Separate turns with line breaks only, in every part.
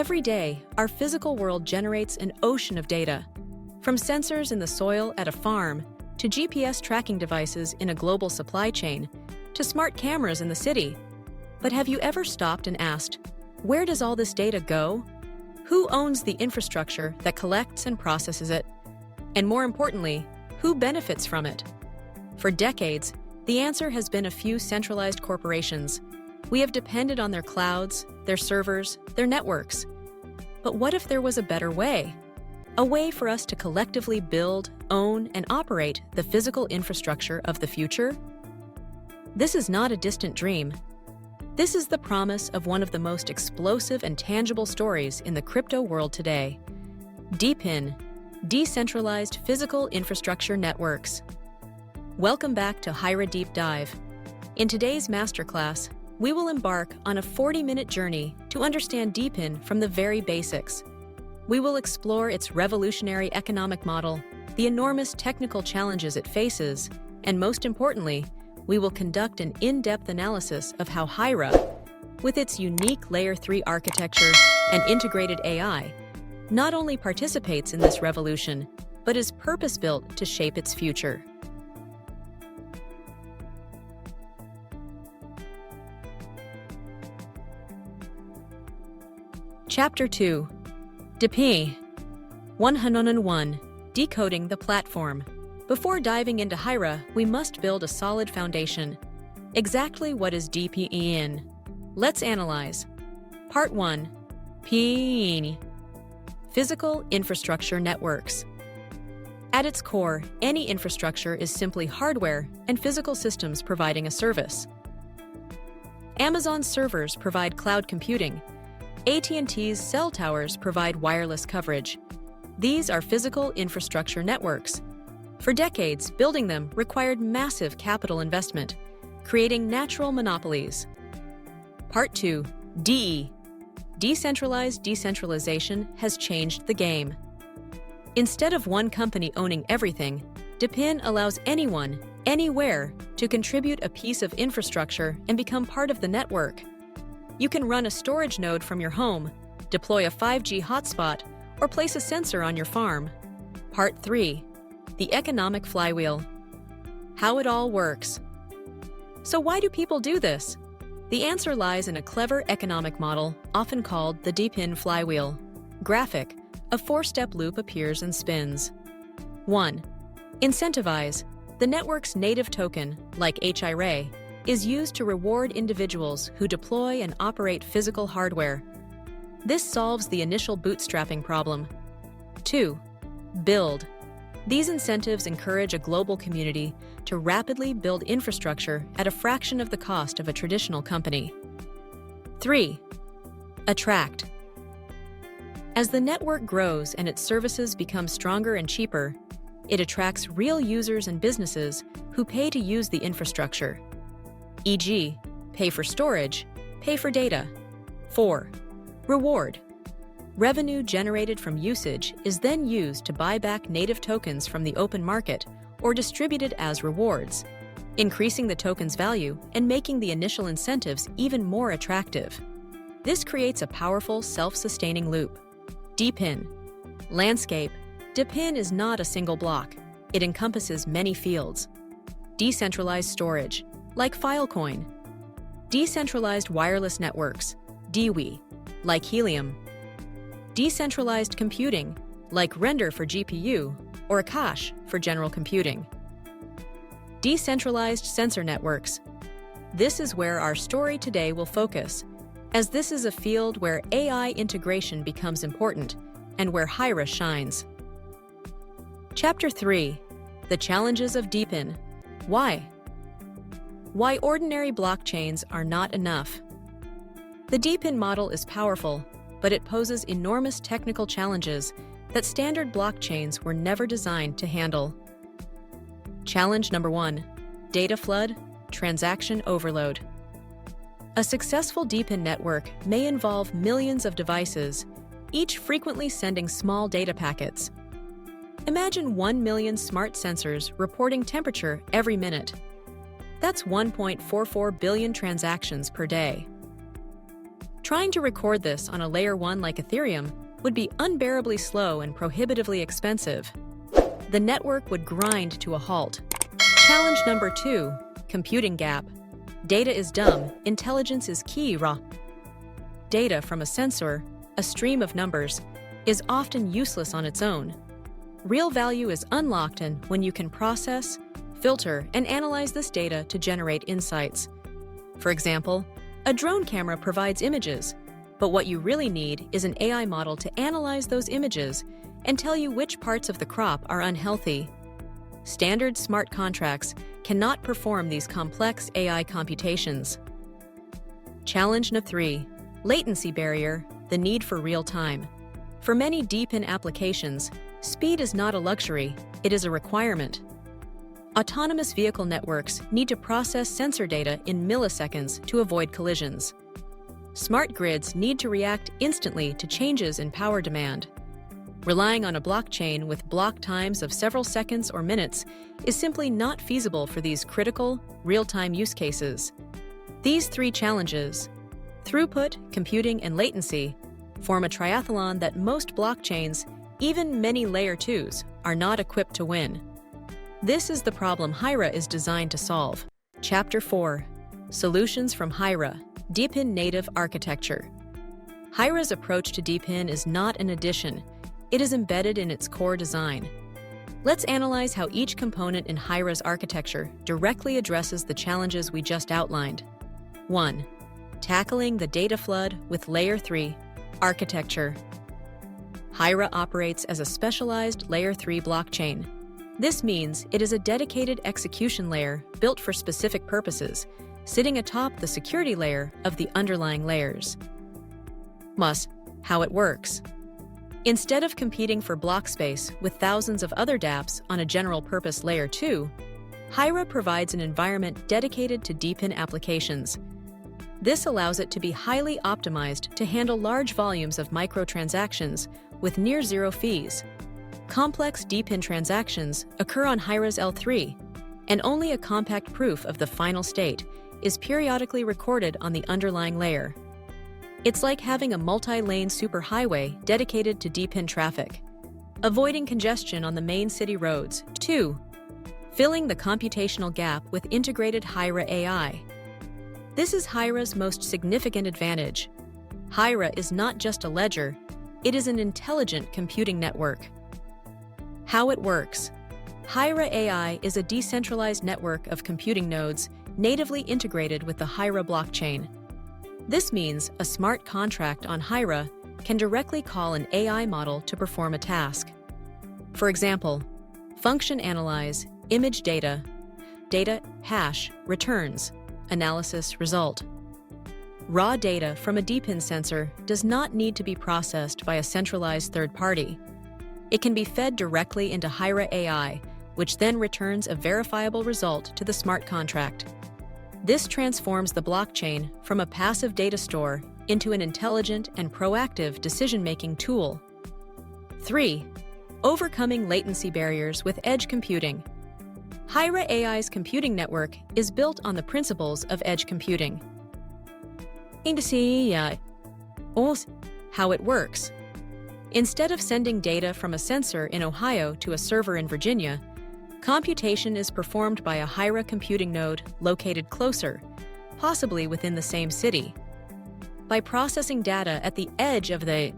Every day, our physical world generates an ocean of data. From sensors in the soil at a farm, to GPS tracking devices in a global supply chain, to smart cameras in the city. But have you ever stopped and asked, where does all this data go? Who owns the infrastructure that collects and processes it? And more importantly, who benefits from it? For decades, the answer has been a few centralized corporations. We have depended on their clouds, their servers, their networks. But what if there was a better way? A way for us to collectively build, own, and operate the physical infrastructure of the future? This is not a distant dream. This is the promise of one of the most explosive and tangible stories in the crypto world today. DePIN, Decentralized Physical Infrastructure Networks. Welcome back to Hyra Deep Dive. In today's masterclass, we will embark on a 40-minute journey to understand DePIN from the very basics. We will explore its revolutionary economic model, the enormous technical challenges it faces, and most importantly, we will conduct an in-depth analysis of how Hyra, with its unique Layer 3 architecture and integrated AI, not only participates in this revolution, but is purpose-built to shape its future. Chapter 2. DePIN 101. Decoding the platform. Before diving into Hyra, we must build a solid foundation. Exactly what is DePIN? Let's analyze. Part 1. PIN. Physical Infrastructure Networks. At its core, any infrastructure is simply hardware and physical systems providing a service. Amazon's servers provide cloud computing. AT&T's cell towers provide wireless coverage. These are physical infrastructure networks. For decades, building them required massive capital investment, creating natural monopolies. Part 2. DE. Decentralized decentralization has changed the game. Instead of one company owning everything, DePIN allows anyone, anywhere, to contribute a piece of infrastructure and become part of the network. You can run a storage node from your home, deploy a 5G hotspot, or place a sensor on your farm. Part 3. The economic flywheel. How it all works. So why do people do this? The answer lies in a clever economic model, often called the DePIN flywheel. Graphic. A 4-step loop appears and spins. 1. Incentivize. The network's native token, like Hyra, is used to reward individuals who deploy and operate physical hardware. This solves the initial bootstrapping problem. 2. Build. These incentives encourage a global community to rapidly build infrastructure at a fraction of the cost of a traditional company. 3. Attract. As the network grows and its services become stronger and cheaper, it attracts real users and businesses who pay to use the infrastructure. E.g., pay for storage, pay for data. 4. Reward. Revenue generated from usage is then used to buy back native tokens from the open market or distributed as rewards, increasing the token's value and making the initial incentives even more attractive. This creates a powerful, self-sustaining loop. DePIN. Landscape. DePIN is not a single block. It encompasses many fields. Decentralized storage, like Filecoin. Decentralized wireless networks, DWI, like Helium. Decentralized computing, like Render for GPU or Akash for general computing. Decentralized sensor networks. This is where our story today will focus, as this is a field where AI integration becomes important and where Hyra shines. Chapter 3. The Challenges of DePIN. Why? Why ordinary blockchains are not enough. The DePIN model is powerful, but it poses enormous technical challenges that standard blockchains were never designed to handle. Challenge number 1. Data flood, transaction overload. A successful DePIN network may involve millions of devices, each frequently sending small data packets. Imagine 1 million smart sensors reporting temperature every minute. That's 1.44 billion transactions per day. Trying to record this on a layer 1 like Ethereum would be unbearably slow and prohibitively expensive. The network would grind to a halt. Challenge number 2, computing gap. Data is dumb, intelligence is key. Raw data from a sensor, a stream of numbers, is often useless on its own. Real value is unlocked when you can process, filter, and analyze this data to generate insights. For example, a drone camera provides images, but what you really need is an AI model to analyze those images and tell you which parts of the crop are unhealthy. Standard smart contracts cannot perform these complex AI computations. Challenge number 3, latency barrier, the need for real time. For many DePIN applications, speed is not a luxury, it is a requirement. Autonomous vehicle networks need to process sensor data in milliseconds to avoid collisions. Smart grids need to react instantly to changes in power demand. Relying on a blockchain with block times of several seconds or minutes is simply not feasible for these critical, real-time use cases. These 3 challenges, throughput, computing, and latency, form a triathlon that most blockchains, even many layer 2s, are not equipped to win. This is the problem Hyra is designed to solve. Chapter 4, Solutions from Hyra, DePIN Native Architecture. Hyra's approach to DePIN is not an addition, it is embedded in its core design. Let's analyze how each component in Hyra's architecture directly addresses the challenges we just outlined. 1. Tackling the data flood with Layer 3 architecture. Hyra operates as a specialized Layer 3 blockchain. This means it is a dedicated execution layer built for specific purposes, sitting atop the security layer of the underlying layers. How it works. Instead of competing for block space with thousands of other dApps on a general-purpose Layer 2, Hyra provides an environment dedicated to DePIN applications. This allows it to be highly optimized to handle large volumes of microtransactions with near-zero fees. Complex DePIN transactions occur on Hyra's L3, and only a compact proof of the final state is periodically recorded on the underlying layer. It's like having a multi-lane superhighway dedicated to DePIN traffic, avoiding congestion on the main city roads. 2. Filling the computational gap with integrated Hyra AI. This is Hyra's most significant advantage. Hyra is not just a ledger, it is an intelligent computing network. How it works. Hyra AI is a decentralized network of computing nodes natively integrated with the Hyra blockchain. This means a smart contract on Hyra can directly call an AI model to perform a task. For example, function analyze, image data, hash, returns, analysis result. Raw data from a DePIN sensor does not need to be processed by a centralized third party. It can be fed directly into Hyra AI, which then returns a verifiable result to the smart contract. This transforms the blockchain from a passive data store into an intelligent and proactive decision-making tool. 3. Overcoming latency barriers with edge computing. Hyra AI's computing network is built on the principles of edge computing. How it works. Instead of sending data from a sensor in Ohio to a server in Virginia, computation is performed by a Hyra computing node located closer, possibly within the same city. By processing data at the edge of the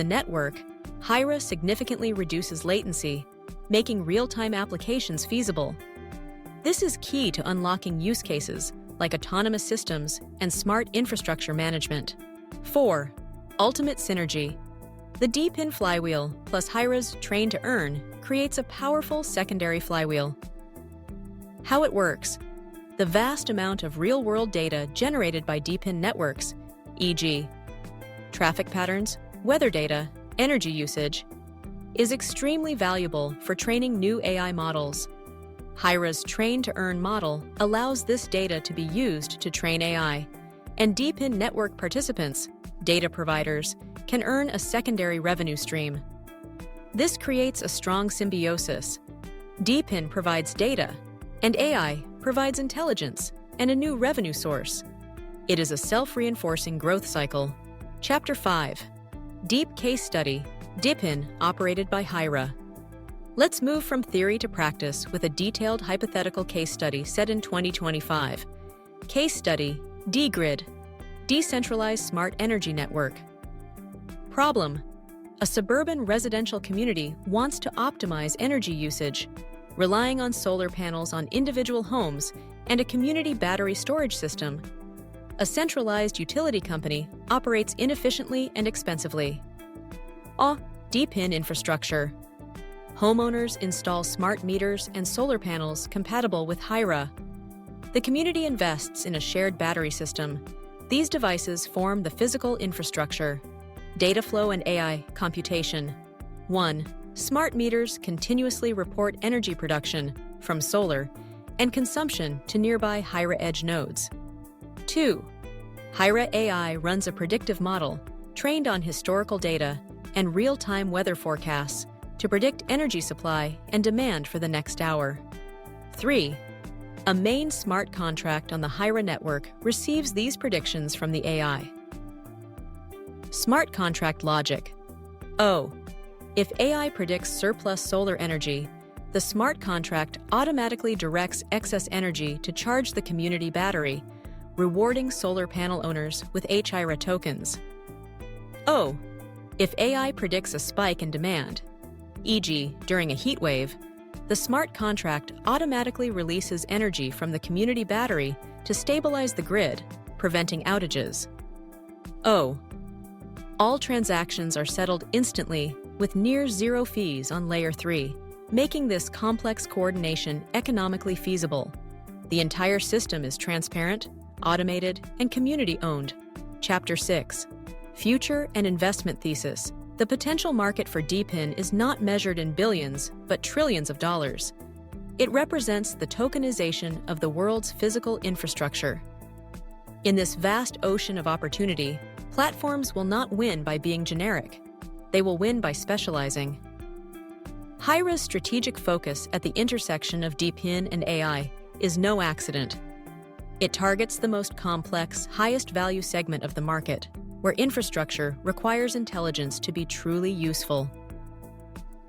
network, Hyra significantly reduces latency, making real-time applications feasible. This is key to unlocking use cases like autonomous systems and smart infrastructure management. 4. Ultimate synergy. The DePIN flywheel plus Hyra's train to earn creates a powerful secondary flywheel. How it works. The vast amount of real-world data generated by DePIN networks, e.g., traffic patterns, weather data, energy usage, is extremely valuable for training new AI models. Hyra's train-to-earn model allows this data to be used to train AI, and DePIN network participants, data providers, can earn a secondary revenue stream. This creates a strong symbiosis. DePIN provides data, and AI provides intelligence and a new revenue source. It is a self-reinforcing growth cycle. Chapter 5. Deep Case Study, DePIN, operated by Hyra. Let's move from theory to practice with a detailed hypothetical case study set in 2025. Case Study, DGrid, Decentralized Smart Energy Network. Problem: a suburban residential community wants to optimize energy usage, relying on solar panels on individual homes and a community battery storage system. A centralized utility company operates inefficiently and expensively. DePIN infrastructure. Homeowners install smart meters and solar panels compatible with Hyra. The community invests in a shared battery system. These devices form the physical infrastructure. Data flow and AI computation. 1. Smart meters continuously report energy production from solar and consumption to nearby Hyra edge nodes. 2. Hyra AI runs a predictive model trained on historical data and real-time weather forecasts to predict energy supply and demand for the next hour. 3. A main smart contract on the Hyra network receives these predictions from the AI. Smart contract logic. If AI predicts surplus solar energy, the smart contract automatically directs excess energy to charge the community battery, rewarding solar panel owners with Hyra tokens. If AI predicts a spike in demand, e.g., during a heat wave, the smart contract automatically releases energy from the community battery to stabilize the grid, preventing outages. All transactions are settled instantly with near zero fees on Layer 3, making this complex coordination economically feasible. The entire system is transparent, automated, and community-owned. Chapter 6. Future and Investment Thesis. The potential market for DePIN is not measured in billions, but trillions of dollars. It represents the tokenization of the world's physical infrastructure. In this vast ocean of opportunity, platforms will not win by being generic. They will win by specializing. Hyra's strategic focus at the intersection of DePIN and AI is no accident. It targets the most complex, highest-value segment of the market, where infrastructure requires intelligence to be truly useful.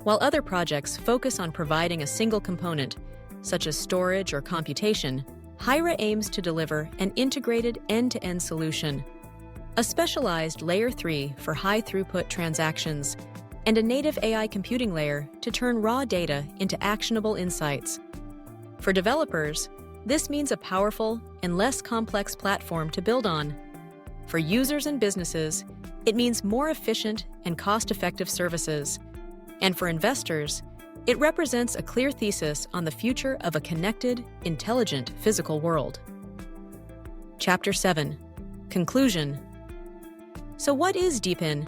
While other projects focus on providing a single component, such as storage or computation, Hyra aims to deliver an integrated end-to-end solution. A specialized Layer 3 for high-throughput transactions, and a native AI computing layer to turn raw data into actionable insights. For developers, this means a powerful and less complex platform to build on. For users and businesses, it means more efficient and cost-effective services. And for investors, it represents a clear thesis on the future of a connected, intelligent physical world. Chapter 7. Conclusion. So what is DePIN?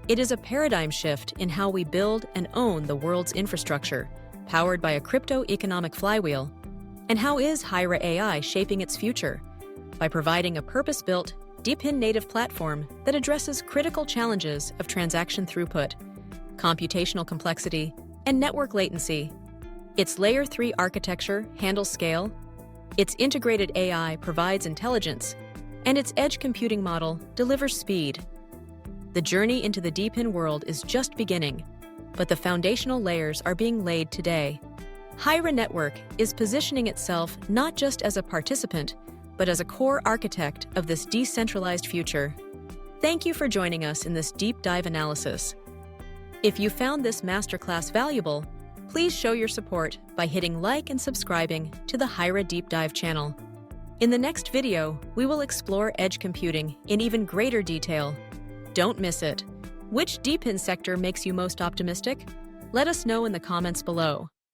It is a paradigm shift in how we build and own the world's infrastructure, powered by a crypto-economic flywheel. And how is Hyra AI shaping its future? By providing a purpose-built, DePIN-native platform that addresses critical challenges of transaction throughput, computational complexity, and network latency. Its Layer 3 architecture handles scale, its integrated AI provides intelligence, and its edge computing model delivers speed. The journey into the DePIN world is just beginning, but the foundational layers are being laid today. Hyra Network is positioning itself not just as a participant, but as a core architect of this decentralized future. Thank you for joining us in this deep dive analysis. If you found this masterclass valuable, please show your support by hitting like and subscribing to the Hyra Deep Dive channel. In the next video, we will explore edge computing in even greater detail. Don't miss it. Which DePIN sector makes you most optimistic? Let us know in the comments below.